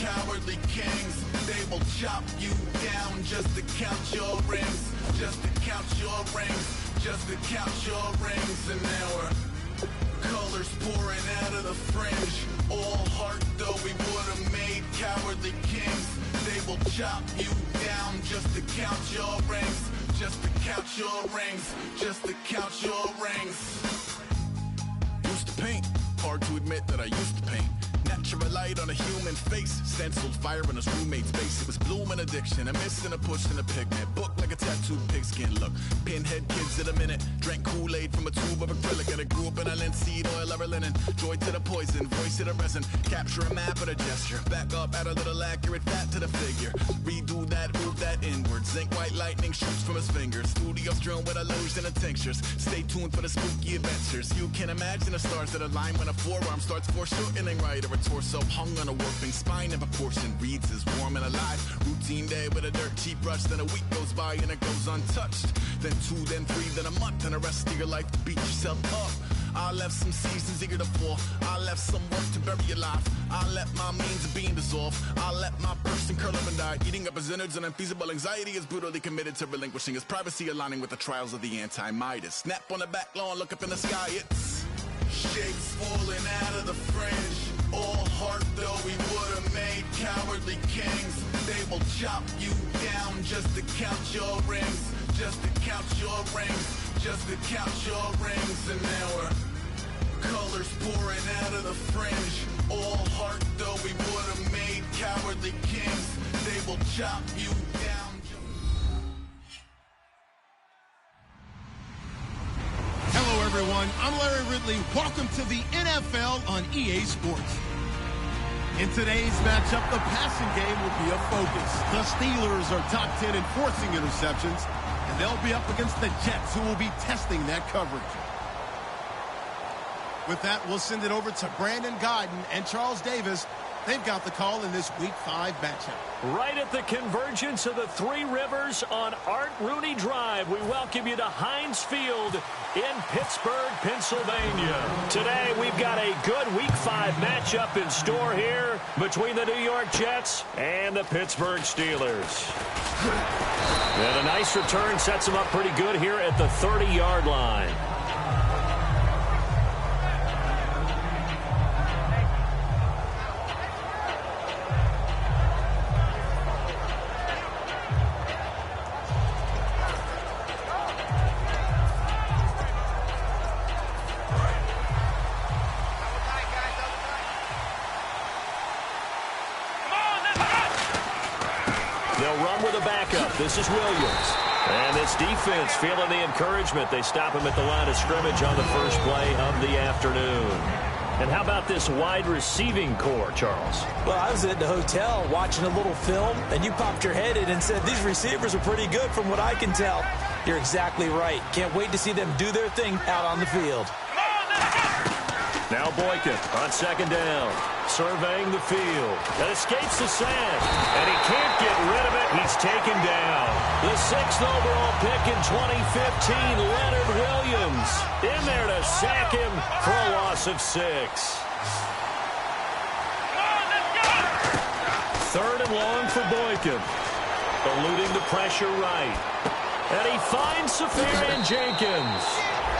cowardly kings. They will chop you down just to count your rings. Just to count your rings. Just to count your rings. And now we're colors pouring out of the fringe. All heart though we would have made cowardly kings. They will chop you down just to count your rings. Just to count your rings. Just to count your rings. Used to paint. Hard to admit that I used to paint. Natural light on a human face. Stenciled fire in his roommate's face. It was bloom and addiction. A miss and a push and a pigment. Book like a tattooed pigskin look. Pinhead kids in a minute. Drank Kool-Aid from a tube of acrylic. And I grew up in a linseed oil or a linen. Joy to the poison. Voice to the resin. Capture a map of a gesture. Back up, add a little accurate fat to the figure. Redo that, move that inward. Zinc white lightning shoots from his fingers. Studio strewn with illusion and tinctures. Stay tuned for the spooky adventures. You can imagine the stars that align when a forearm starts foreshortening right, or a torso hung on a warping spine in proportion. Reads as warm and alive. Routine day with a dirt cheap brush. Then a week goes by and it goes untouched. Then 2, then 3, then a month, and the rest of your life to beat yourself up. I left some seasons eager to fall. I left some work to bury alive. I let my means of being dissolved. I let my person curl up and die. Eating up his innards and unfeasible anxiety is brutally committed to relinquishing his privacy, aligning with the trials of the anti-Midas. Snap on the back lawn, look up in the sky, it's shapes falling out of the fringe. All heart though we would have made cowardly kings. They will chop you down just to count your rings. Just to count your rings. Just to count your rings. And now we're colors pouring out of the fringe. All heart though we would have made cowardly kings. They will chop you down. Hello everyone, I'm Larry Ridley. Welcome to the NFL on EA Sports. In today's matchup, the passing game will be a focus. The Steelers are top 10 in forcing interceptions, and they'll be up against the Jets, who will be testing that coverage. With that, we'll send it over to Brandon Godden and Charles Davis. They've got the call in this Week 5 matchup. Right at the convergence of the Three Rivers on Art Rooney Drive, we welcome you to Heinz Field in Pittsburgh, Pennsylvania. Today, we've got a good Week 5 matchup in store here between the New York Jets and the Pittsburgh Steelers. And a nice return sets them up pretty good here at the 30-yard line. This is Williams. And this defense feeling the encouragement. They stop him at the line of scrimmage on the first play of the afternoon. And how about this wide receiving core, Charles? Well, I was at the hotel watching a little film, and you popped your head in and said, these receivers are pretty good from what I can tell. You're exactly right. Can't wait to see them do their thing out on the field. Now Boykin on second down, surveying the field. That escapes the sack, and he can't get rid of it. He's taken down. The 6th overall pick in 2015, Leonard Williams, in there to sack him for a loss of 6. 3rd and long for Boykin, eluding the pressure right. And he finds Safarian Jenkins.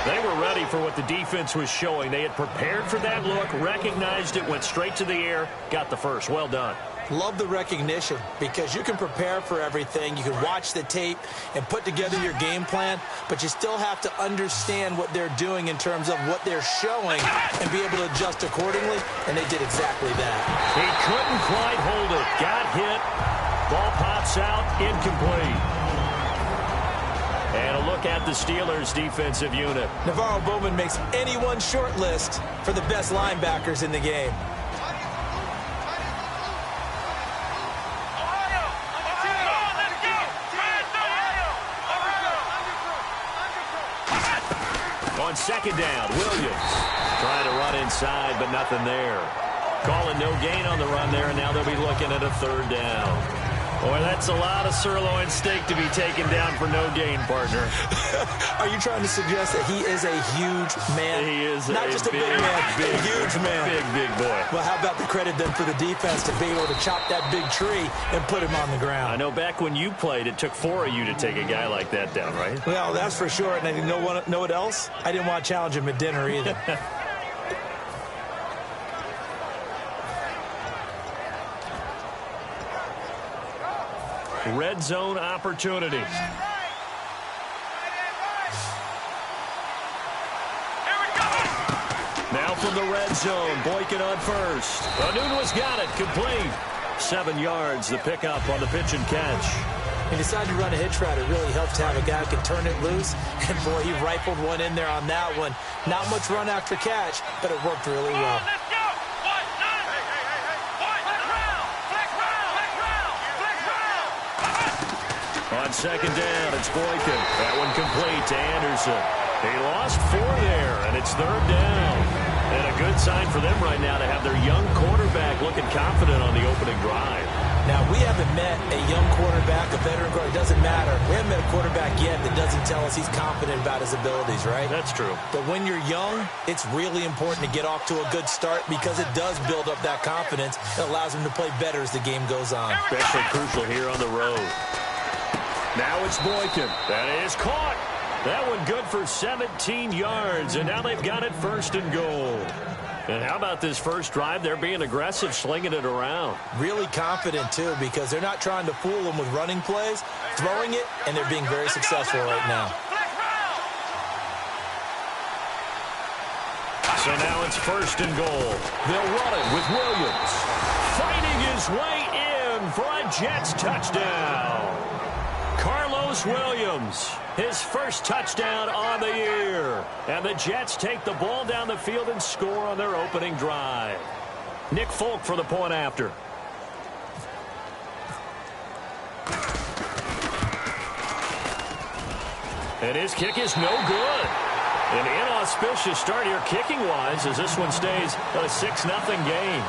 They were ready for what the defense was showing. They had prepared for that look, recognized it, went straight to the air, got the first. Well done. Love the recognition, because you can prepare for everything. You can watch the tape and put together your game plan, but you still have to understand what they're doing in terms of what they're showing and be able to adjust accordingly, and they did exactly that. He couldn't quite hold it. Got hit. Ball pops out, incomplete. And a look at the Steelers' defensive unit. Navarro Bowman makes anyone's short list for the best linebackers in the game. On second down, Williams trying to run inside, but nothing there. Calling no gain on the run there, and now they'll be looking at a 3rd down. Boy, that's a lot of sirloin steak to be taken down for no gain, partner. Are you trying to suggest that he is a huge man? He is not just a big man, a huge man. Big boy. Well, how about the credit then for the defense to be able to chop that big tree and put him on the ground? I know back when you played, it took 4 of you to take a guy like that down, right? Well, that's for sure. And you know what else? I didn't want to challenge him at dinner either. Red zone opportunity. Now from the red zone, Boykin on first. Anunua's got it, complete. 7 yards, the pickup on the pitch and catch. He decided to run a hitch route. It really helps to have a guy who can turn it loose. And, boy, he rifled one in there on that one. Not much run after catch, but it worked really well. On second down, it's Boykin. That one complete to Anderson. He lost 4 there, and it's 3rd down. And a good sign for them right now to have their young quarterback looking confident on the opening drive. Now, we haven't met a young quarterback, a veteran quarterback. It doesn't matter. We haven't met a quarterback yet that doesn't tell us he's confident about his abilities, right? That's true. But when you're young, it's really important to get off to a good start because it does build up that confidence. It allows him to play better as the game goes on. Especially crucial here on the road. Now it's Boykin. That is caught. That one good for 17 yards, and now they've got it 1st and goal. And how about this first drive? They're being aggressive, slinging it around. Really confident, too, because they're not trying to fool them with running plays, throwing it, and they're being very successful right now. So now it's 1st and goal. They'll run it with Williams. Fighting his way in for a Jets touchdown. Carlos Williams, his first touchdown on the year. And the Jets take the ball down the field and score on their opening drive. Nick Folk for the point after. And his kick is no good. An inauspicious start here kicking-wise as this one stays a 6-0 game.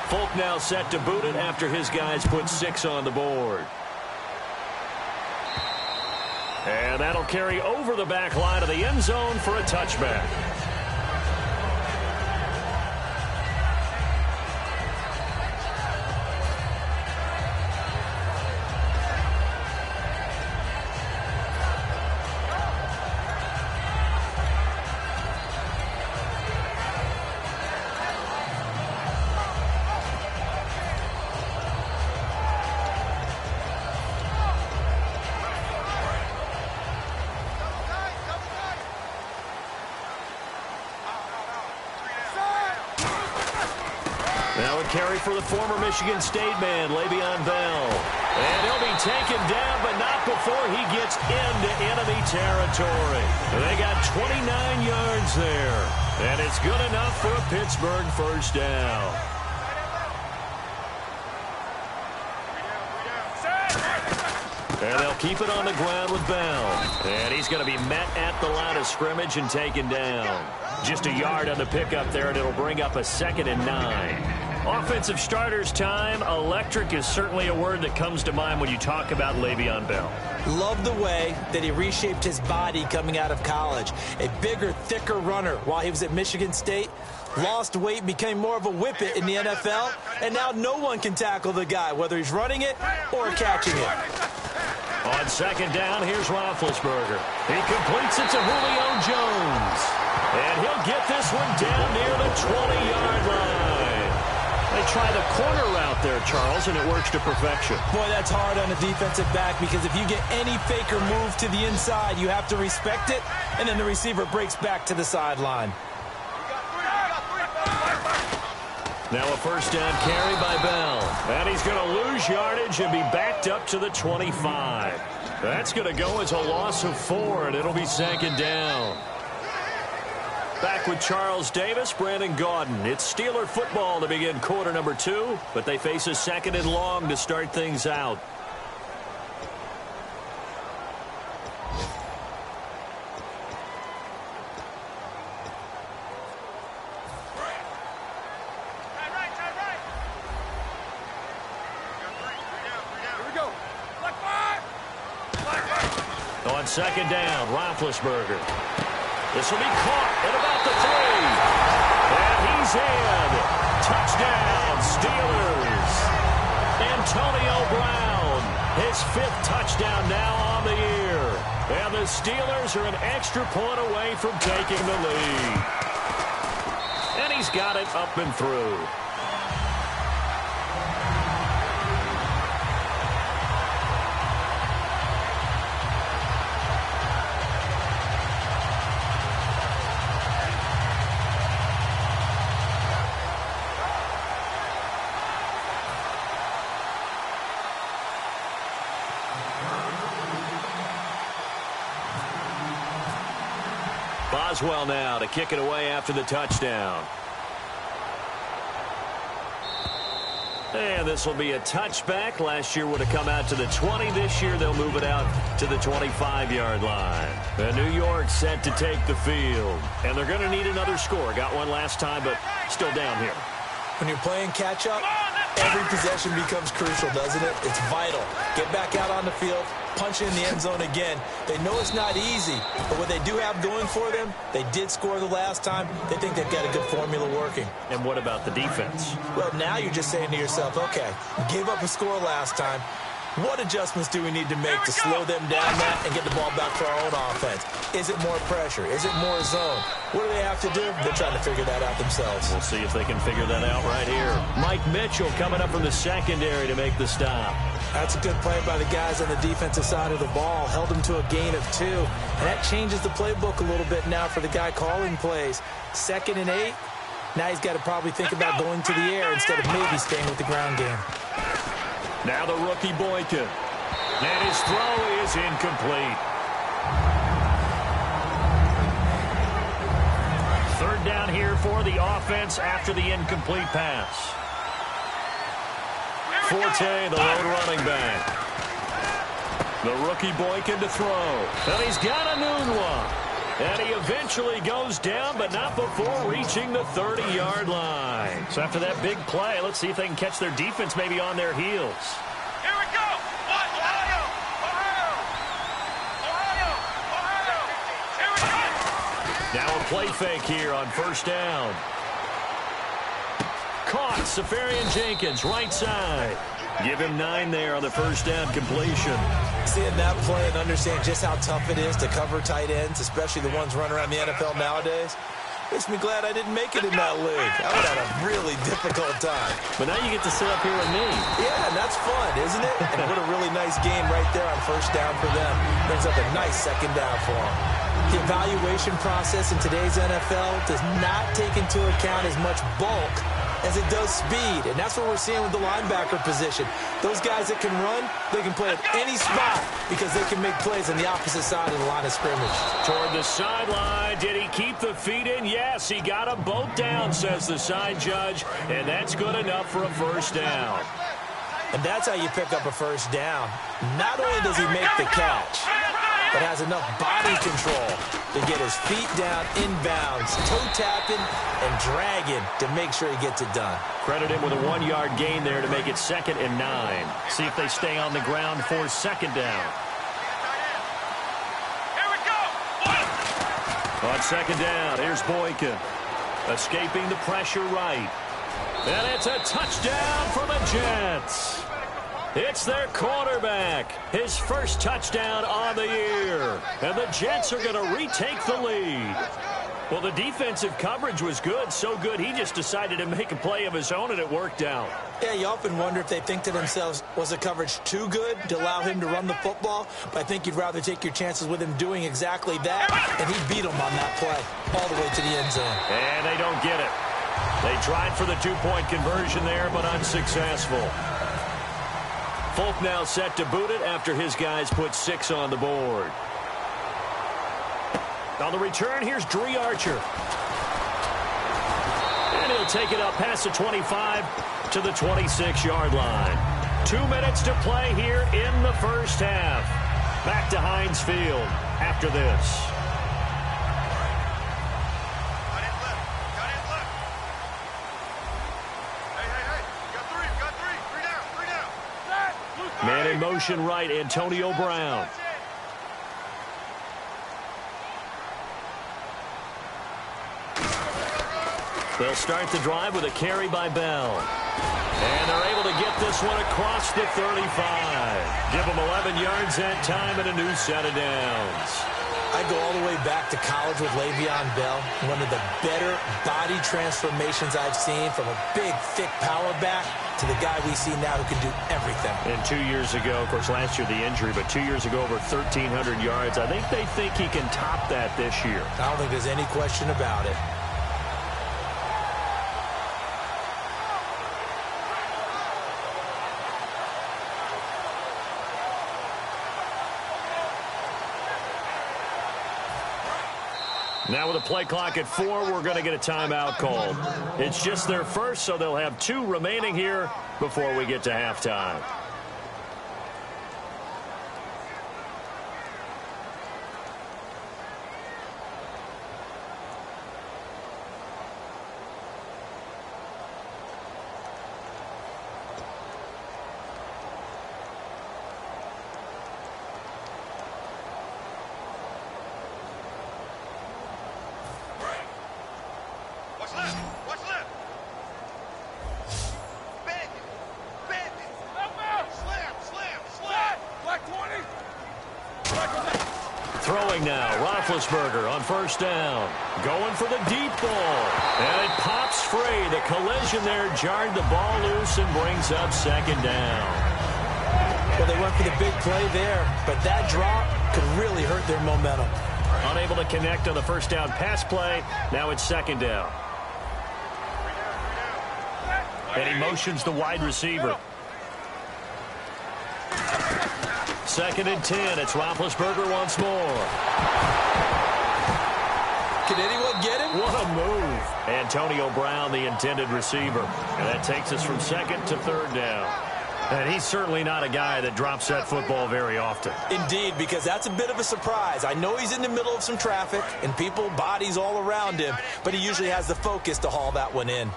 Folk now set to boot it after his guys put 6 on the board. And that'll carry over the back line of the end zone for a touchback. Now a carry for the former Michigan State man, Le'Veon Bell. And he'll be taken down, but not before he gets into enemy territory. They got 29 yards there. And it's good enough for a Pittsburgh first down. And they'll keep it on the ground with Bell. And he's going to be met at the line of scrimmage and taken down. Just a yard on the pickup there, and it'll bring up a 2nd and 9. Offensive starters time. Electric is certainly a word that comes to mind when you talk about Le'Veon Bell. Love the way that he reshaped his body coming out of college. A bigger, thicker runner while he was at Michigan State. Lost weight, became more of a whippet in the NFL, and now no one can tackle the guy, whether he's running it or catching it. On second down, here's Roethlisberger. He completes it to Julio Jones. And he'll get this one down near the 20-yard line. They try the corner route there, Charles, and it works to perfection. Boy, that's hard on a defensive back because if you get any fake or move to the inside, you have to respect it, and then the receiver breaks back to the sideline. Now a first down carry by Bell. And he's going to lose yardage and be backed up to the 25. That's going to go as a loss of 4, and it'll be 2nd down. Back with Charles Davis, Brandon Gaudin. It's Steeler football to begin quarter number 2, but they face a 2nd and long to start things out. On second down, Roethlisberger. This will be caught at about the 3. And he's in. Touchdown, Steelers. Antonio Brown, his 5th touchdown now on the year. And the Steelers are an extra point away from taking the lead. And he's got it up and through. Boswell now to kick it away after the touchdown. And this will be a touchback. Last year would have come out to the 20. This year they'll move it out to the 25-yard line. And New York set to take the field. And they're going to need another score. Got one last time, but still down here. When you're playing catch-up, every possession becomes crucial, doesn't it? It's vital. Get back out on the field, punch in the end zone again. They know it's not easy, but what they do have going for them, they did score the last time. They think they've got a good formula working. And what about the defense? Well, now you're just saying to yourself, okay, we gave up a score last time. What adjustments do we need to make to slow them down that and get the ball back for our own offense? Is it more pressure? Is it more zone? What do they have to do? They're trying to figure that out themselves. We'll see if they can figure that out right here. Mike Mitchell coming up from the secondary to make the stop. That's a good play by the guys on the defensive side of the ball. Held them to a gain of 2. And that changes the playbook a little bit now for the guy calling plays. 2nd and 8. Now he's got to probably think about going to the air instead of maybe staying with the ground game. Now the rookie Boykin. And his throw is incomplete. 3rd down here for the offense after the incomplete pass. Forte, the lone running back. The rookie Boykin to throw. And he's got a new one. And he eventually goes down, but not before reaching the 30-yard line. So after that big play, let's see if they can catch their defense maybe on their heels. Here we go. Ohio. Here we go. Now a play fake here on 1st down. Caught, Safarian Jenkins, right side. Give him 9 there on the 1st down completion. Seeing that play and understand just how tough it is to cover tight ends, especially the ones running around the NFL nowadays, makes me glad I didn't make it in that league. I would have had a really difficult time. But now you get to sit up here with me. Yeah, and that's fun, isn't it? And what a really nice game right there on 1st down for them. Brings up a nice 2nd down for them. The evaluation process in today's NFL does not take into account as much bulk as it does speed, and that's what we're seeing with the linebacker position. Those guys that can run, they can play at any spot because they can make plays on the opposite side of the line of scrimmage. Toward the sideline, did he keep the feet in? Yes, he got them both down, says the side judge, and that's good enough for a 1st down. And that's how you pick up a 1st down. Not only does he make the catch, but has enough body control to get his feet down inbounds, toe tapping and dragging to make sure he gets it done. Credit him with a 1-yard gain there to make it 2nd and 9. See if they stay on the ground for 2nd down. Here we go. On 2nd down, here's Boykin. Escaping the pressure right. And it's a touchdown for the Jets. It's their quarterback, his 1st touchdown on the year. And the Jets are going to retake the lead. Well, the defensive coverage was good, so good he just decided to make a play of his own, and it worked out. Yeah, you often wonder if they think to themselves, was the coverage too good to allow him to run the football? But I think you'd rather take your chances with him doing exactly that, and he beat him on that play all the way to the end zone. And they don't get it. They tried for the 2-point conversion there, but unsuccessful. Folk now set to boot it after his guys put 6 on the board. On the return, here's Dree Archer. And he'll take it up past the 25 to the 26-yard line. 2 minutes to play here in the 1st half. Back to Heinz Field after this. Man in motion right, Antonio Brown. They'll start the drive with a carry by Bell. And they're able to get this one across the 35. Give them 11 yards that time and a new set of downs. I go all the way back to college with Le'Veon Bell. One of the better body transformations I've seen, from a big, thick power back to the guy we see now who can do everything. And 2 years ago, of course, last year the injury, but 2 years ago over 1,300 yards. I think they think he can top that this year. I don't think there's any question about it. Now with a play clock at 4, we're going to get a timeout called. It's just their first, so they'll have 2 remaining here before we get to halftime. Throwing now, Roethlisberger on first down. Going for the deep ball. And it pops free. The collision there jarred the ball loose and brings up second down. Well, they went for the big play there, but that drop could really hurt their momentum. Unable to connect on the first down pass play. Now it's second down. And he motions the wide receiver. Second and 10. It's Roethlisberger once more. Can anyone get him? What a move. Antonio Brown, the intended receiver. And that takes us from second to third down. And he's certainly not a guy that drops that football very often. Indeed, because that's a bit of a surprise. I know he's in the middle of some traffic and people, bodies all around him, but he usually has the focus to haul that one in.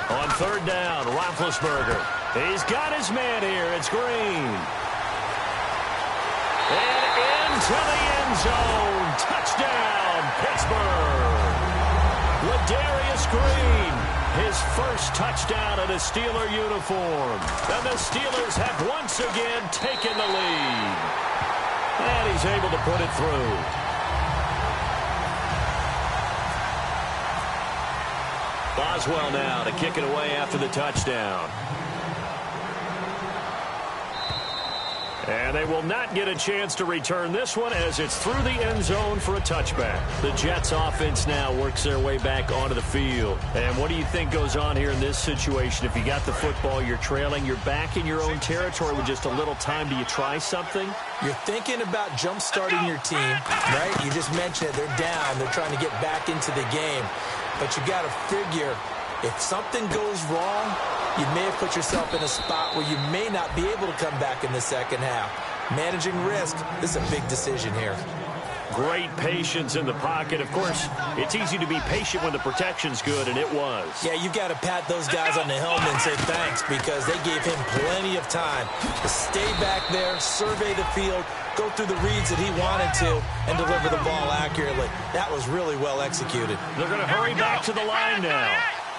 On third down, Roethlisberger. He's got his man here. It's Green. And into the end zone. Touchdown, Pittsburgh. Ladarius Green, his first touchdown in a Steeler uniform. And the Steelers have once again taken the lead. And he's able to put it through. Boswell now to kick it away after the touchdown. And they will not get a chance to return this one as it's through the end zone for a touchback. The Jets offense now works their way back onto the field. And what do you think goes on here in this situation? If you got the football, you're trailing, you're back in your own territory with just a little time. Do you try something? You're thinking about jump-starting your team, right? You just mentioned it. They're down. They're trying to get back into the game. But you got to figure, if something goes wrong, you may have put yourself in a spot where you may not be able to come back in the second half. Managing risk, this is a big decision here. Great patience in the pocket. Of course, it's easy to be patient when the protection's good, and it was. Yeah, you've got to pat those guys on the helmet and say thanks, because they gave him plenty of time to stay back there, survey the field, go through the reads that he wanted to, and deliver the ball accurately. That was really well executed. They're going to hurry back to the line now.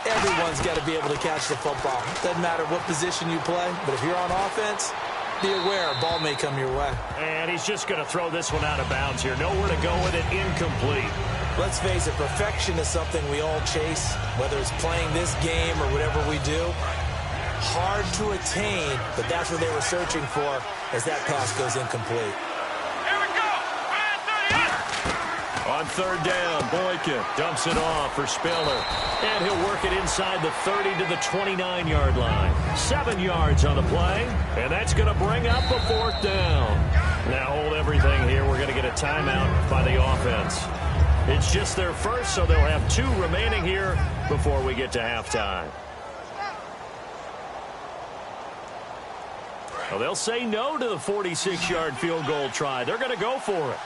Everyone's got to be able to catch the football. Doesn't matter what position you play, but if you're on offense, be aware a ball may come your way. And he's just going to throw this one out of bounds here. Nowhere to go with it, incomplete. Let's face it, perfection is something we all chase, whether it's playing this game or whatever we do. Hard to attain, but that's what they were searching for as that pass goes incomplete. Here we go. On third down, Boykin dumps it off for Spiller. And he'll work it inside the 30 to the 29-yard line. 7 yards on the play, and that's going to bring up a fourth down. Now hold everything here. We're going to get a timeout by the offense. It's just their first, so they'll have 2 remaining here before we get to halftime. Well, they'll say no to the 46-yard field goal try. They're going to go for it.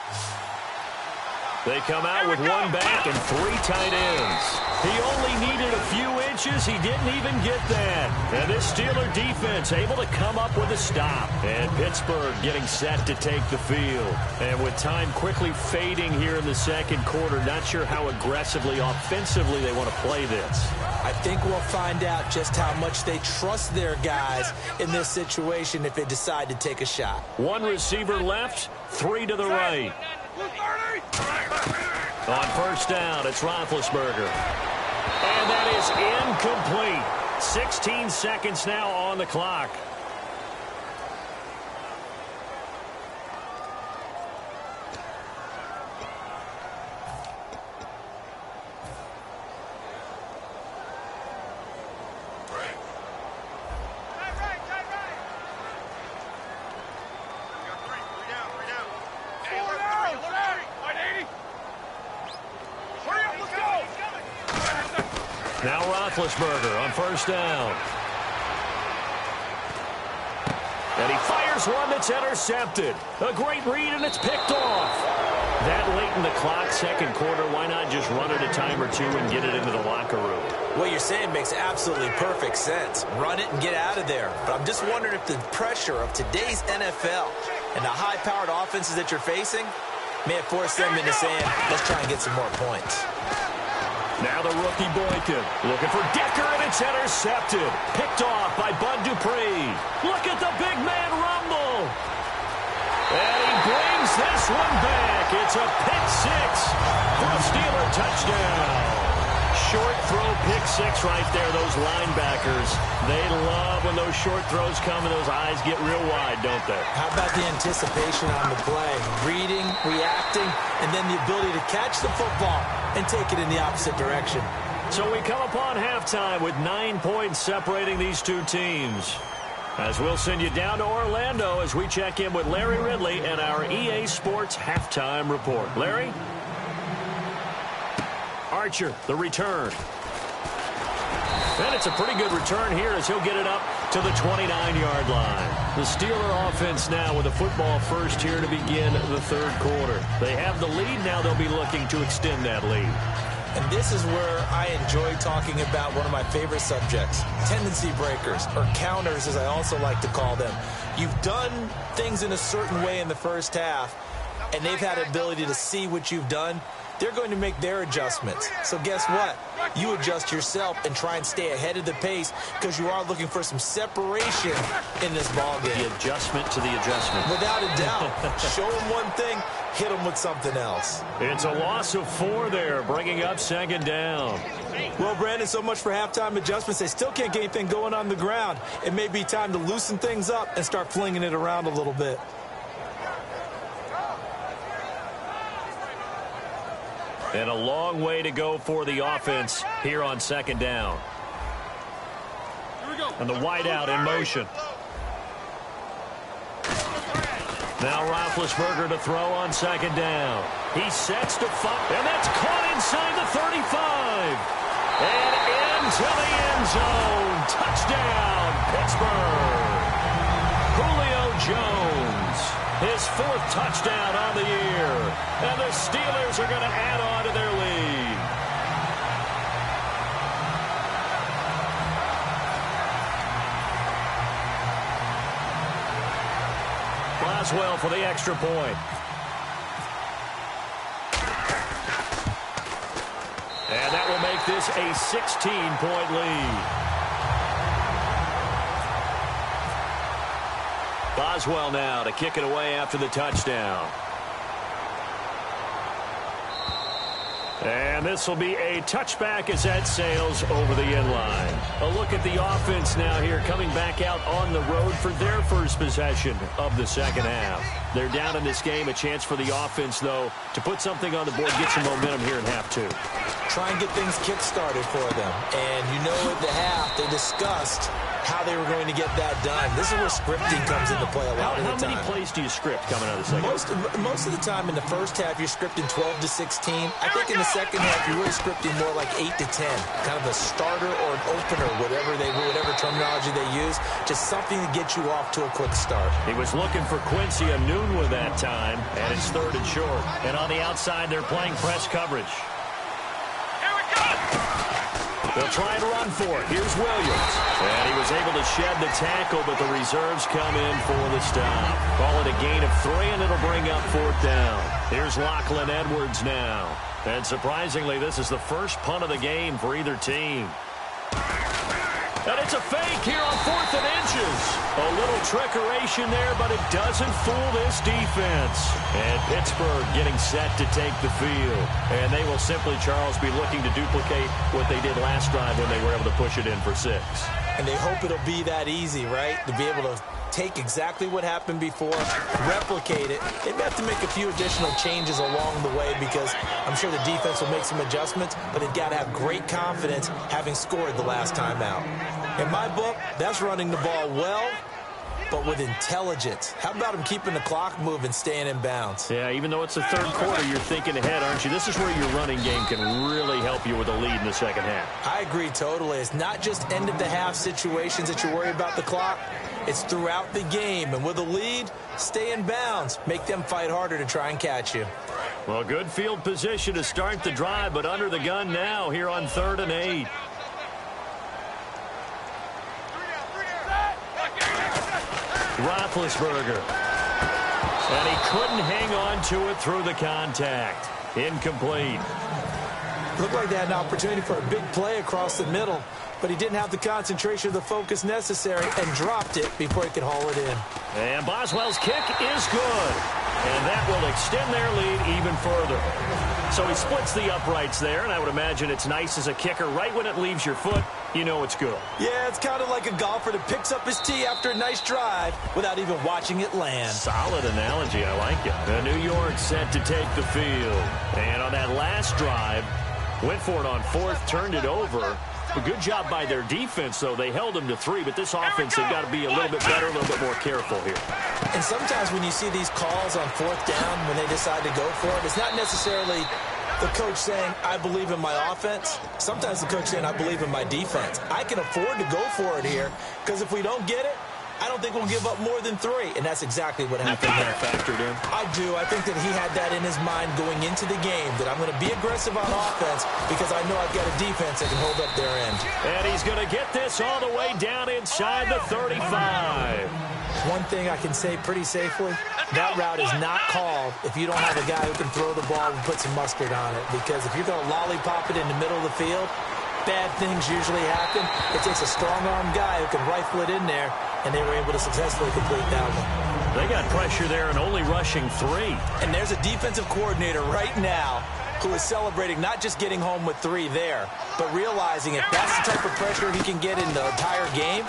They come out with 1 back and 3 tight ends. He only needed a few inches, he didn't even get that. And this Steeler defense able to come up with a stop. And Pittsburgh getting set to take the field. And with time quickly fading here in the second quarter, not sure how aggressively, offensively they want to play this. I think we'll find out just how much they trust their guys in this situation if they decide to take a shot. One receiver left, 3 to the right. On first down, it's Roethlisberger. And that is incomplete. 16 seconds now on the clock. Now Roethlisberger on first down. And he fires one that's intercepted. A great read, and it's picked off. That late in the clock, second quarter, why not just run it a time or two and get it into the locker room? What you're saying makes absolutely perfect sense. Run it and get out of there. But I'm just wondering if the pressure of today's NFL and the high-powered offenses that you're facing may have forced them into saying, let's try and get some more points. Now the rookie Boykin looking for Decker, and it's intercepted. Picked off by Bud Dupree. Look at the big man rumble. And he brings this one back. It's a pick six for a Steeler touchdown. Short throw pick six right there, those linebackers. They love when those short throws come and those eyes get real wide, don't they? How about the anticipation on the play? Reading, reacting, and then the ability to catch the football and take it in the opposite direction. So we come upon halftime with 9 points separating these two teams. As we'll send you down to Orlando as we check in with Larry Ridley and our EA Sports halftime report. Larry? Archer, the return. And it's a pretty good return here as he'll get it up to the 29-yard line. The Steeler offense now with a football first here to begin the third quarter. They have the lead. Now they'll be looking to extend that lead. And this is where I enjoy talking about one of my favorite subjects, tendency breakers, or counters as I also like to call them. You've done things in a certain way in the first half, and they've had the ability to see what you've done. They're going to make their adjustments. So guess what? You adjust yourself and try and stay ahead of the pace because you are looking for some separation in this ballgame. The adjustment to the adjustment. Without a doubt. Show them one thing, hit them with something else. It's a loss of 4 there, bringing up second down. Well, Brandon, so much for halftime adjustments. They still can't get anything going on the ground. It may be time to loosen things up and start flinging it around a little bit. And a long way to go for the offense here on second down. And the wideout in motion. Now Roethlisberger to throw on second down. He sets to fire, and that's caught inside the 35. And into the end zone. Touchdown, Pittsburgh. Julio Jones, his 4th touchdown on the year. And the Steelers are going to add on to their lead. Boswell for the extra point. And that will make this a 16-point lead. Boswell now to kick it away after the touchdown. And this will be a touchback as that sails over the end line. A look at the offense now here coming back out on the road for their first possession of the second half. They're down in this game. A chance for the offense, though, to put something on the board, get some momentum here in half 2. Try and get things kick-started for them. And you know at the half they discussed how they were going to get that done. This is where scripting comes into play a lot of the time. How many plays do you script coming out of the second? Most of the time in the first half, you're scripting 12 to 16. I think in the second half, you're really scripting more like 8 to 10. Kind of a starter or an opener, whatever terminology they use. Just something to get you off to a quick start. He was looking for Quincy Enunwa that time, and it's 3rd and short. And on the outside, they're playing press coverage. Here we go! They'll try and run for it. Here's Williams. And he was able to shed the tackle, but the reserves come in for the stop. Call it a gain of 3, and it'll bring up 4th down. Here's Lachlan Edwards now. And surprisingly, this is the first punt of the game for either team. And it's a fake here on 4th and inches. A little trickeration there, but it doesn't fool this defense. And Pittsburgh getting set to take the field. And they will simply, Charles, be looking to duplicate what they did last drive when they were able to push it in for 6. And they hope it'll be that easy, right? To be able to take exactly what happened before, replicate it. They may have to make a few additional changes along the way because I'm sure the defense will make some adjustments, but they've got to have great confidence having scored the last time out. In my book, that's running the ball well, but with intelligence. How about him keeping the clock moving, staying in bounds? Yeah, even though it's the third quarter, you're thinking ahead, aren't you? This is where your running game can really help you with a lead in the second half. I agree totally. It's not just end-of-the-half situations that you worry about the clock. It's throughout the game. And with a lead, stay in bounds. Make them fight harder to try and catch you. Well, good field position to start the drive, but under the gun now here on 3rd and 8. Roethlisberger. And he couldn't hang on to it through the contact. Incomplete. Looked like they had an opportunity for a big play across the middle, but he didn't have the concentration or the focus necessary and dropped it before he could haul it in. And Boswell's kick is good. And that will extend their lead even further. So he splits the uprights there, and I would imagine it's nice as a kicker. Right when it leaves your foot, you know it's good. Yeah, it's kind of like a golfer that picks up his tee after a nice drive without even watching it land. Solid analogy. I like it. The New York set to take the field. And on that last drive, went for it on 4th, turned it over. A good job by their defense, though. They held them to 3, but this offense, they've got to be a little bit better, a little bit more careful here. And sometimes when you see these calls on 4th down, when they decide to go for it, it's not necessarily the coach saying, I believe in my offense. Sometimes the coach saying, I believe in my defense. I can afford to go for it here, because if we don't get it, I don't think we'll give up more than 3, and that's exactly what happened there. Factored in? I do. I think that he had that in his mind going into the game, that I'm going to be aggressive on offense because I know I've got a defense that can hold up their end. And he's going to get this all the way down inside the 35. One thing I can say pretty safely, that route is not called if you don't have a guy who can throw the ball and put some mustard on it, because if you're going to lollipop it in the middle of the field, bad things usually happen. It takes a strong-arm guy who can rifle it in there, and they were able to successfully complete that one. They got pressure there and only rushing 3. And there's a defensive coordinator right now who is celebrating not just getting home with 3 there, but realizing if that's the type of pressure he can get in the entire game,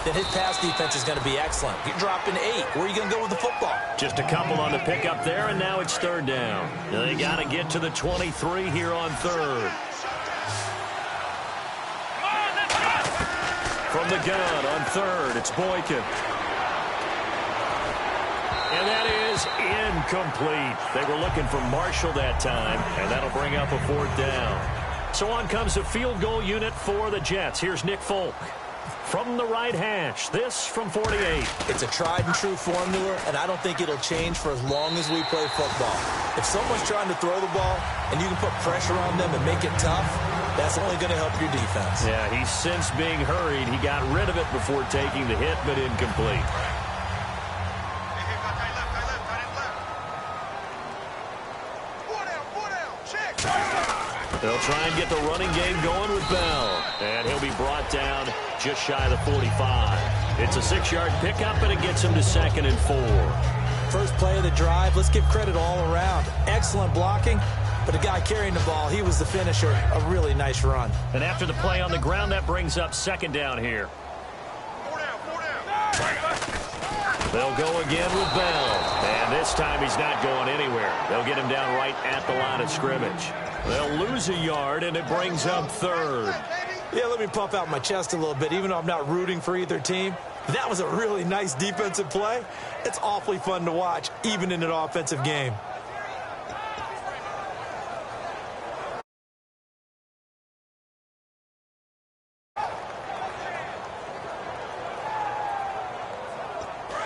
then his pass defense is going to be excellent. You're dropping 8. Where are you going to go with the football? Just a couple on the pickup there, and now it's 3rd down. They got to get to the 23 here on 3rd. From the gun on 3rd, it's Boykin. And that is incomplete. They were looking for Marshall that time, and that'll bring up a 4th down. So on comes the field goal unit for the Jets. Here's Nick Folk from the right hash. This from 48. It's a tried-and-true formula, and I don't think it'll change for as long as we play football. If someone's trying to throw the ball, and you can put pressure on them and make it tough, that's only going to help your defense. Yeah, he's since being hurried. He got rid of it before taking the hit, but incomplete. They'll try and get the running game going with Bell. And he'll be brought down just shy of the 45. It's a 6-yard pickup, and it gets him to 2nd and 4. First play of the drive, let's give credit all around. Excellent blocking, but the guy carrying the ball, he was the finisher. A really nice run. And after the play on the ground, that brings up 2nd down here. They'll go again with Bell. And this time he's not going anywhere. They'll get him down right at the line of scrimmage. They'll lose a yard, and it brings up 3rd. Yeah, let me puff out my chest a little bit, even though I'm not rooting for either team. That was a really nice defensive play. It's awfully fun to watch, even in an offensive game.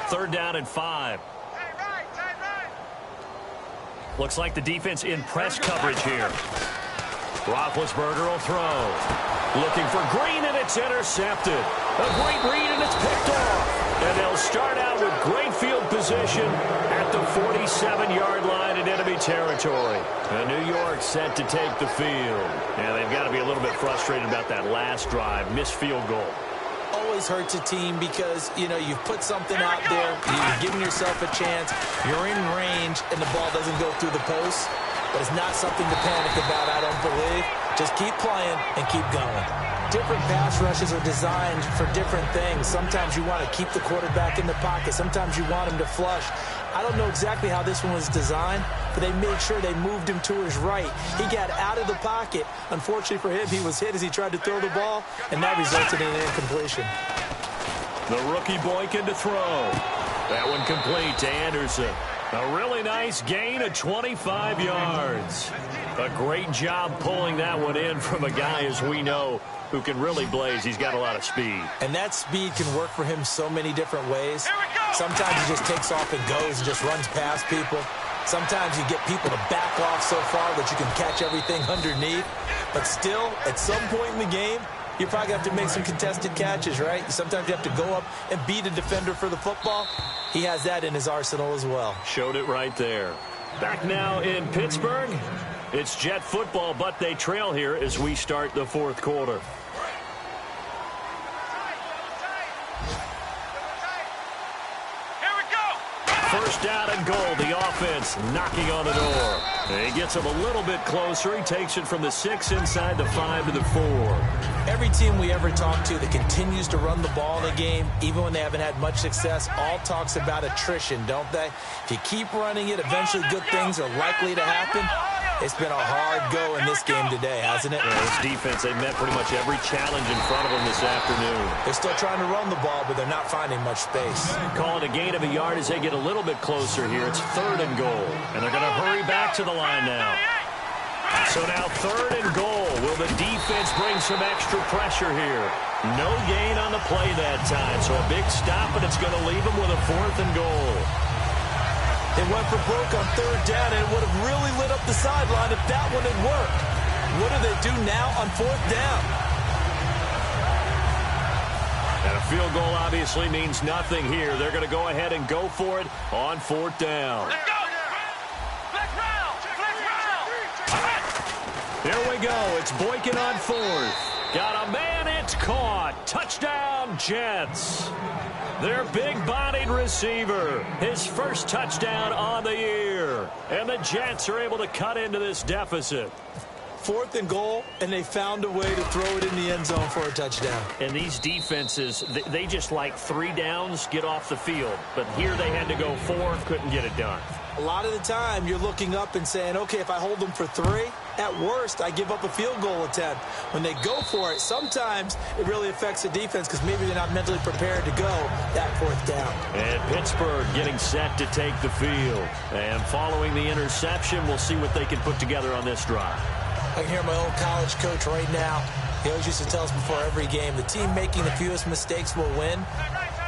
Third down and 5. Looks like the defense in press coverage here. Roethlisberger will throw. Looking for Green, and it's intercepted. A great read, and it's picked off. And they'll start out with great field position at the 47-yard line in enemy territory. And New York set to take the field. And they've got to be a little bit frustrated about that last drive. Missed field goal. Always hurts a team because, you've put something out there. You've given yourself a chance. You're in range, and the ball doesn't go through the post. But it's not something to panic about, I don't believe. Just keep playing and keep going. Different pass rushes are designed for different things. Sometimes you want to keep the quarterback in the pocket. Sometimes you want him to flush. I don't know exactly how this one was designed, but they made sure they moved him to his right. He got out of the pocket. Unfortunately for him, he was hit as he tried to throw the ball, and that resulted in an incompletion. The rookie Boykin to throw. That one complete to Anderson. A really nice gain of 25 yards. A great job pulling that one in from a guy, as we know, who can really blaze. He's got a lot of speed. And that speed can work for him so many different ways. Sometimes he just takes off and goes and just runs past people. Sometimes you get people to back off so far that you can catch everything underneath. But still, at some point in the game, you probably have to make some contested catches, right? Sometimes you have to go up and beat a defender for the football. He has that in his arsenal as well. Showed it right there. Back now in Pittsburgh. It's Jet football, but they trail here as we start the fourth quarter. First down and goal. The offense knocking on the door. He gets him a little bit closer. He takes it from the 6 inside the 5 to the 4. Every team we ever talk to that continues to run the ball in a game, even when they haven't had much success, all talks about attrition, don't they? If you keep running it, eventually good things are likely to happen. It's been a hard go in this game today, hasn't it? Yeah, this defense, they've met pretty much every challenge in front of them this afternoon. They're still trying to run the ball, but they're not finding much space. Calling a gain of a yard as they get a little bit closer here. It's 3rd and goal. And they're going to hurry back to the line now. So now 3rd and goal. Will the defense bring some extra pressure here? No gain on the play that time. So a big stop, and it's going to leave them with a 4th and goal. They went for broke on 3rd down, and it would have really lit up the sideline if that one had worked. What do they do now on 4th down? And a field goal obviously means nothing here. They're going to go ahead and go for it on 4th down. Let's go! Flex round! Flex round! Here we go. It's Boykin on 4th. Got a man. It's caught. Touchdown, Jets. Their big-bodied receiver. His first touchdown on the year. And the Jets are able to cut into this deficit. 4th and goal, and they found a way to throw it in the end zone for a touchdown. And these defenses, they just like 3 downs, get off the field. But here they had to go 4, couldn't get it done. A lot of the time, you're looking up and saying, okay, if I hold them for 3, at worst, I give up a field goal attempt. When they go for it, sometimes it really affects the defense because maybe they're not mentally prepared to go that 4th down. And Pittsburgh getting set to take the field. And following the interception, we'll see what they can put together on this drive. I can hear my old college coach right now. He always used to tell us before every game, the team making the fewest mistakes will win.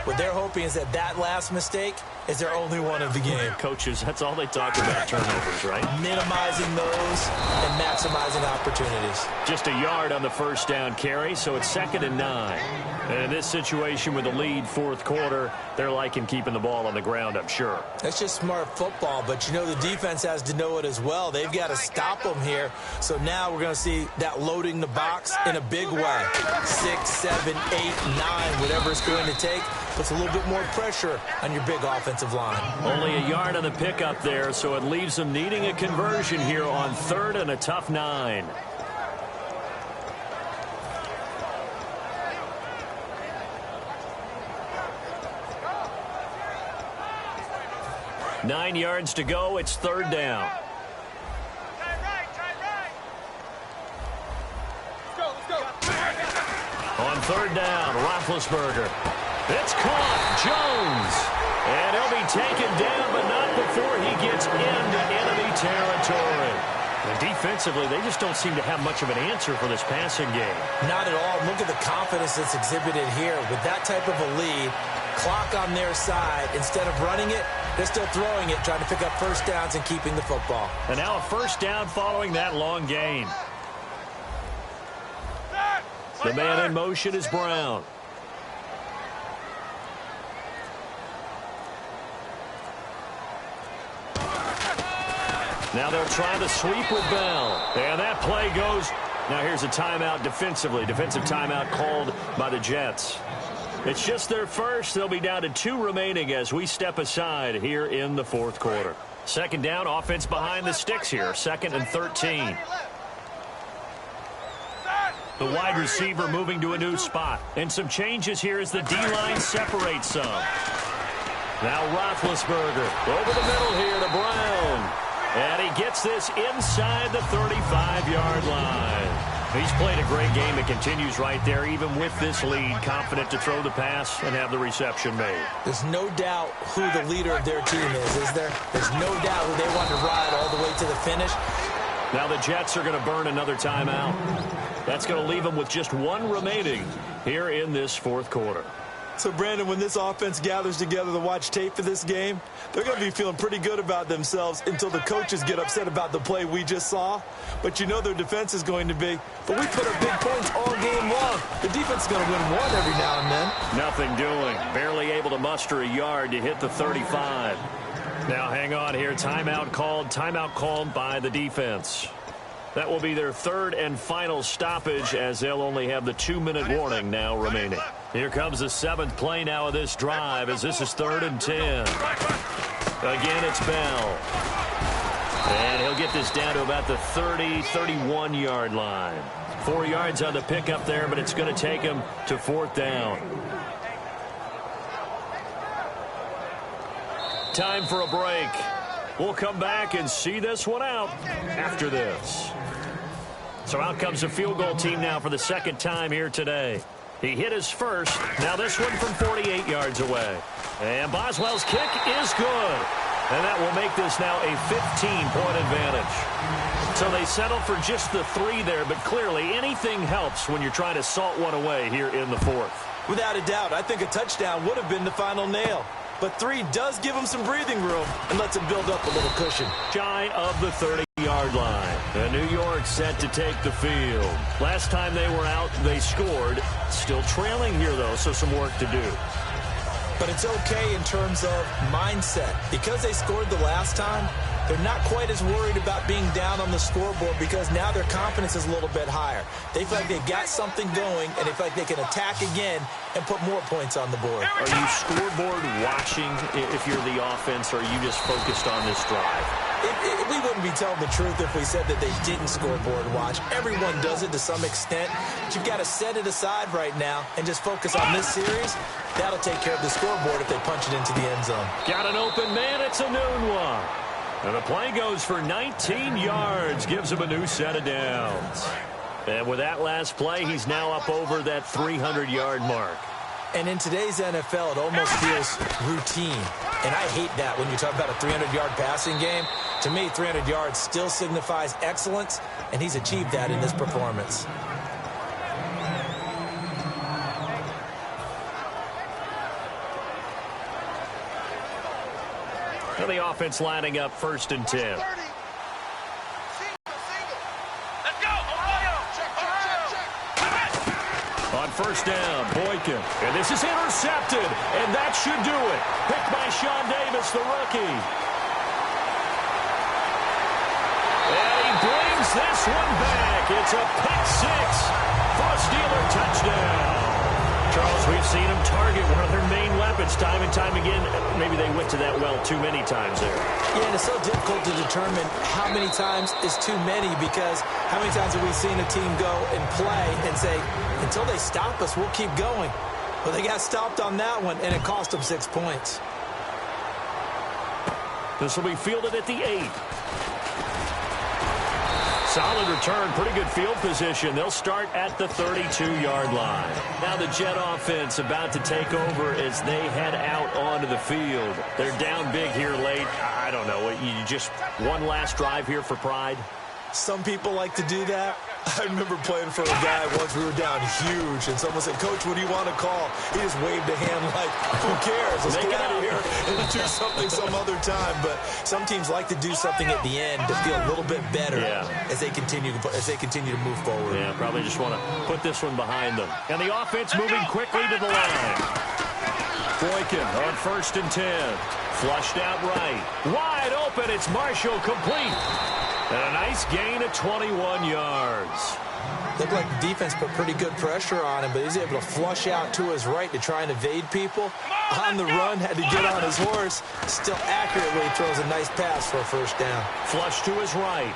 What they're hoping is that last mistake is their only one of the game. Coaches, that's all they talk about, turnovers, right? Minimizing those and maximizing opportunities. Just a yard on the first down carry, so it's 2nd and 9. And in this situation with the lead 4th quarter, they're liking keeping the ball on the ground, I'm sure. That's just smart football, but the defense has to know it as well. They've got to stop them here. So now we're going to see that loading the box in a big way. 6, 7, 8, 9, whatever it's going to take. Puts a little bit more pressure on your big offensive line. Only a yard on the pickup there, so it leaves them needing a conversion here on 3rd and a tough 9. Nine yards to go. It's 3rd down. On 3rd down, Roethlisberger. It's caught. Jones. And he'll be taken down, but not before he gets into enemy territory. And defensively, they just don't seem to have much of an answer for this passing game. Not at all. Look at the confidence that's exhibited here. With that type of a lead, clock on their side, instead of running it, they're still throwing it, trying to pick up first downs and keeping the football. And now a first down following that long gain. The man in motion is Brown. Now they'll try to sweep with Bell. And that play goes. Now here's a timeout defensively. Defensive timeout called by the Jets. It's just their first. They'll be down to 2 remaining as we step aside here in the fourth quarter. Second down, offense behind the sticks here. 2nd and 13. The wide receiver moving to a new spot. And some changes here as the D-line separates some. Now Roethlisberger over the middle here to Brown. And he gets this inside the 35-yard line. He's played a great game. It continues right there, even with this lead. Confident to throw the pass and have the reception made. There's no doubt who the leader of their team is there? There's no doubt who they want to ride all the way to the finish. Now the Jets are going to burn another timeout. That's going to leave them with just 1 remaining here in this fourth quarter. So, Brandon, when this offense gathers together to watch tape for this game, they're going to be feeling pretty good about themselves until the coaches get upset about the play we just saw. But you know their defense is going to be. But we put up big points all game long. The defense is going to win one every now and then. Nothing doing. Barely able to muster a yard to hit the 35. Now, hang on here. Timeout called by the defense. That will be their 3rd and final stoppage as they'll only have the 2-minute warning now remaining. Here comes the 7th play now of this drive as this is 3rd and 10. Again, it's Bell. And he'll get this down to about the 30, 31-yard line. 4 yards on the pickup there, but it's going to take him to 4th down. Time for a break. We'll come back and see this one out after this. So out comes the field goal team now for the 2nd time here today. He hit his first. Now this one from 48 yards away. And Boswell's kick is good. And that will make this now a 15-point advantage. So they settle for just the 3 there, but clearly anything helps when you're trying to salt one away here in the 4th. Without a doubt, I think a touchdown would have been the final nail. But 3 does give them some breathing room and lets them build up a little cushion. Shy of the 30-yard line. And New York set to take the field. Last time they were out, they scored. Still trailing here, though, so some work to do. But it's okay in terms of mindset. Because they scored the last time, they're not quite as worried about being down on the scoreboard because now their confidence is a little bit higher. They feel like they've got something going, and they feel like they can attack again and put more points on the board. Are you scoreboard watching if you're the offense, or are you just focused on this drive? We wouldn't be telling the truth if we said that they didn't scoreboard watch. Everyone does it to some extent. But you've got to set it aside right now and just focus on this series. That'll take care of the scoreboard if they punch it into the end zone. Got an open man. It's a noon one. And the play goes for 19 yards, gives him a new set of downs. And with that last play, he's now up over that 300-yard mark. And in today's NFL, it almost feels routine. And I hate that when you talk about a 300-yard passing game. To me, 300 yards still signifies excellence, and he's achieved that in this performance. And the offense lining up 1st and 10. On 1st down, Boykin. And this is intercepted. And that should do it. Picked by Sean Davis, the rookie. And he brings this one back. It's a pick 6 for a Steeler touchdown. Charles, we've seen him target one of their main weapons time and time again. Maybe they went to that well too many times there. Yeah, and it's so difficult to determine how many times is too many, because how many times have we seen a team go and play and say, until they stop us, we'll keep going. Well, they got stopped on that one, and it cost them 6 points. This will be fielded at the 8. Solid return, pretty good field position. They'll start at the 32-yard line. Now the Jet offense about to take over as they head out onto the field. They're down big here late. I don't know. You just one last drive here for pride? Some people like to do that. I remember playing for a guy once. We were down huge, and someone said, "Coach, what do you want to call?" He just waved a hand like, "Who cares? Let's get out of here and do something some other time." But some teams like to do something at the end to feel a little bit better as they continue to move forward. Yeah, probably just want to put this one behind them. And the offense moving quickly to the line. Boykin on 1st and 10. Flushed out right. Wide open. It's Marshall, complete. And a nice gain of 21 yards. Looked like the defense put pretty good pressure on him, but he was able to flush out to his right to try and evade people. On the run, had to get on his horse. Still accurately throws a nice pass for a first down. Flush to his right.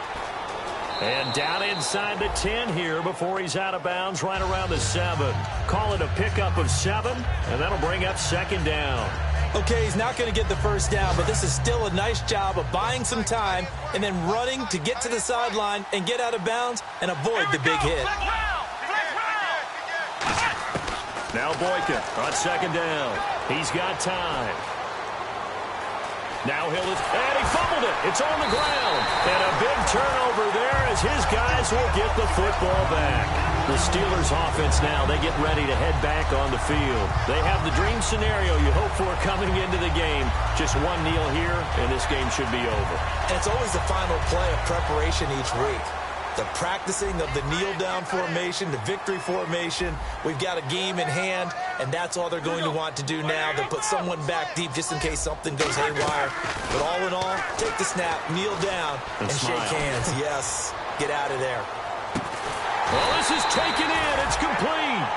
And down inside the 10 here before he's out of bounds right around the 7. Call it a pickup of 7, and that'll bring up 2nd down. Okay, he's not going to get the first down, but this is still a nice job of buying some time and then running to get to the sideline and get out of bounds and avoid the big hit. Now Boykin on 2nd down. He's got time. Now and he fumbled it. It's on the ground. And a big turnover there as his guys will get the football back. The Steelers offense now, they get ready to head back on the field. They have the dream scenario you hope for coming into the game. Just one kneel here, and this game should be over. And it's always the final play of preparation each week. The practicing of the kneel-down formation, the victory formation. We've got a game in hand, and that's all they're going to want to do now. They'll put someone back deep just in case something goes haywire. But all in all, take the snap, kneel down, and shake hands. Yes, get out of there. Well, this is taken in. It's complete.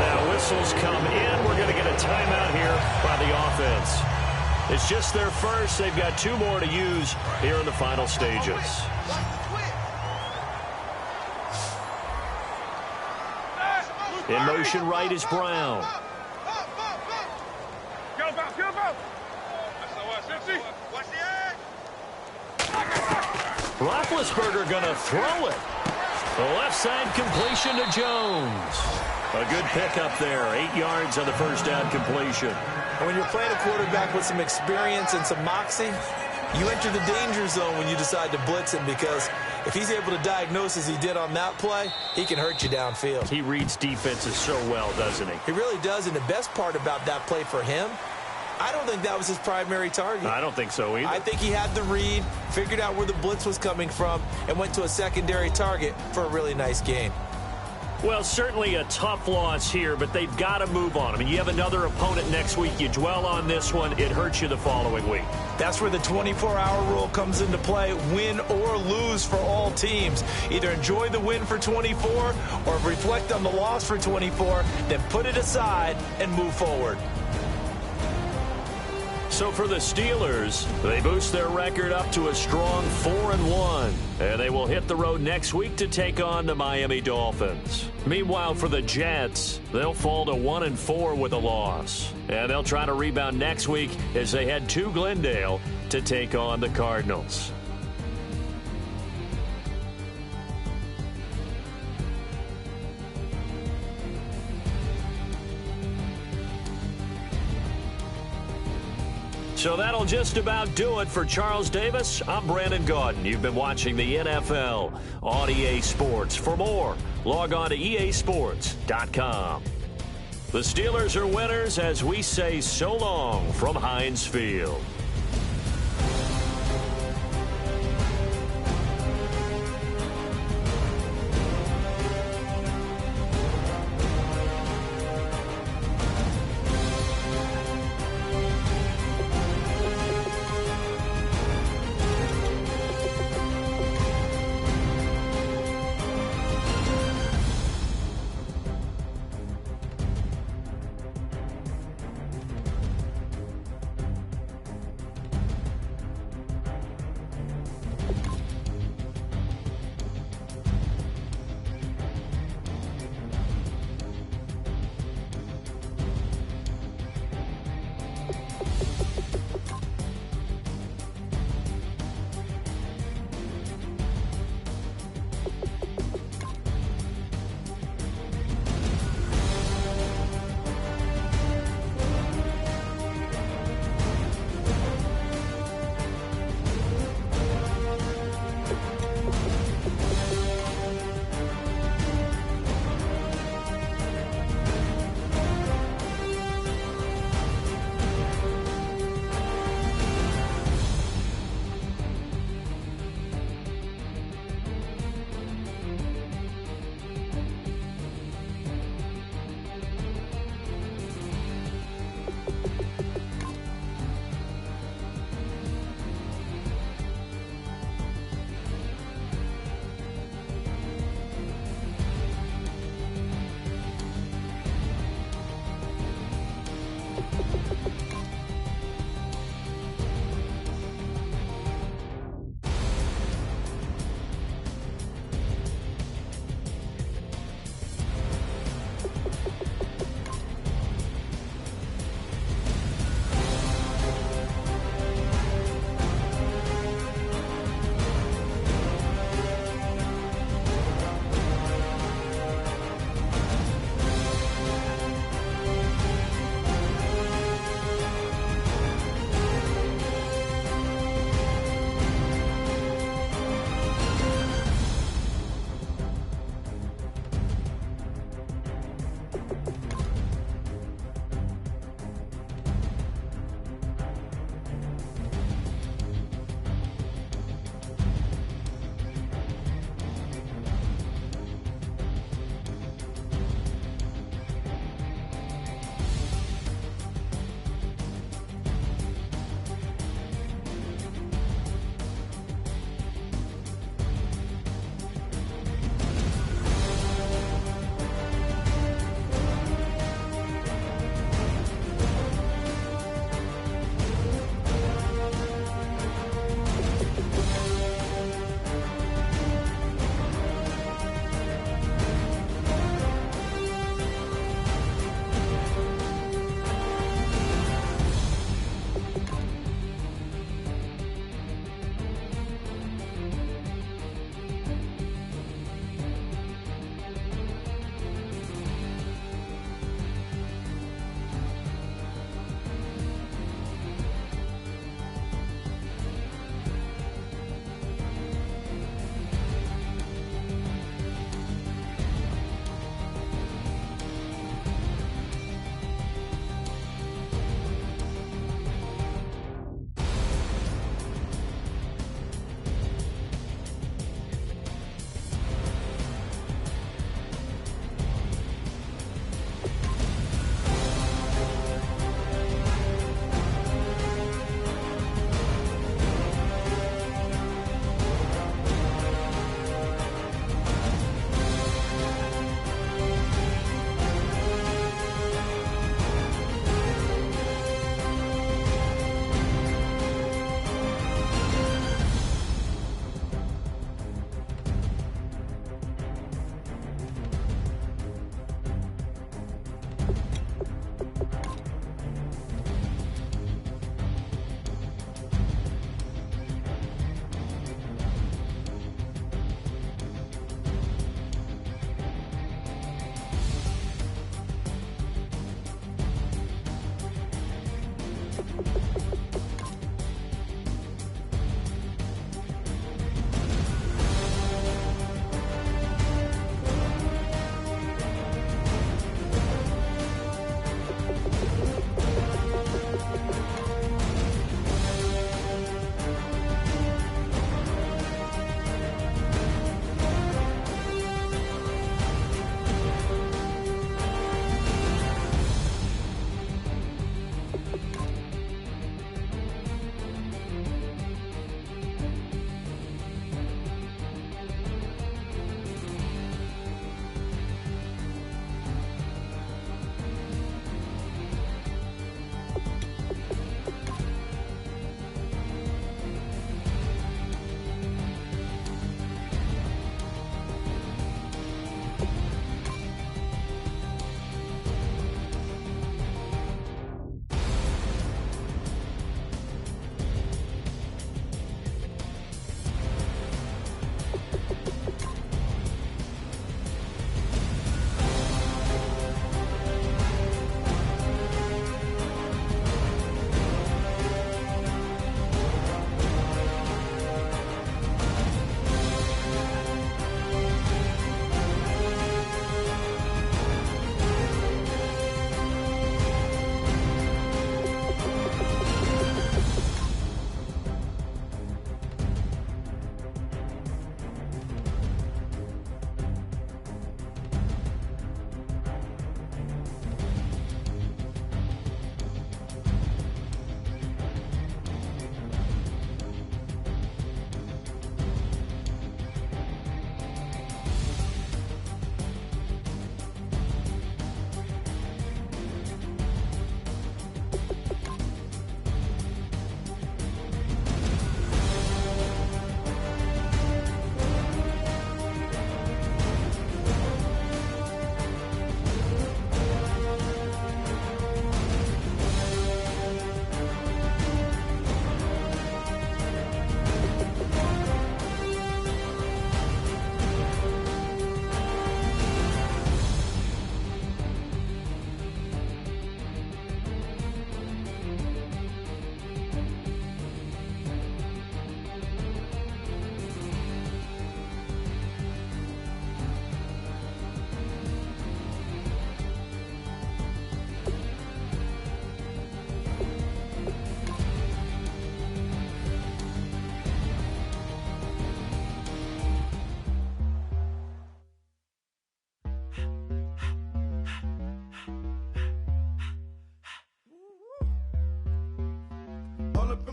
Now whistles come in. We're going to get a timeout here by the offense. It's just their first. They've got 2 more to use here in the final stages. In motion right is Brown. Roethlisberger going to throw it. The left side completion to Jones. A good pickup there. 8 yards on the first down completion. And when you're playing a quarterback with some experience and some moxie, you enter the danger zone when you decide to blitz him, because if he's able to diagnose as he did on that play, he can hurt you downfield. He reads defenses so well, doesn't he? He really does, and the best part about that play for him, I don't think that was his primary target. I don't think so either. I think he had the read, figured out where the blitz was coming from, and went to a secondary target for a really nice gain. Well, certainly a tough loss here, but they've got to move on. I mean, you have another opponent next week. You dwell on this one, it hurts you the following week. That's where the 24-hour rule comes into play, win or lose for all teams. Either enjoy the win for 24 or reflect on the loss for 24, then put it aside and move forward. So for the Steelers, they boost their record up to a strong 4-1. And they will hit the road next week to take on the Miami Dolphins. Meanwhile, for the Jets, they'll fall to 1-4 with a loss. And they'll try to rebound next week as they head to Glendale to take on the Cardinals. So that'll just about do it for Charles Davis. I'm Brandon Gaudin. You've been watching the NFL on EA Sports. For more, log on to easports.com. The Steelers are winners as we say so long from Heinz Field.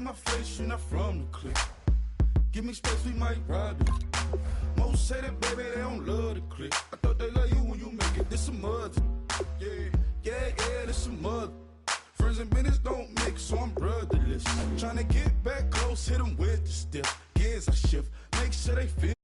in my face, you're not from the clique. Give me space, we might ride it. Most say that, baby, they don't love the clique. I thought they love you when you make it. This some mud. Yeah, this some mud. Friends and business don't mix, so I'm brotherless. Tryna get back close, hit them with the stiff. Gears I shift, make sure they feel.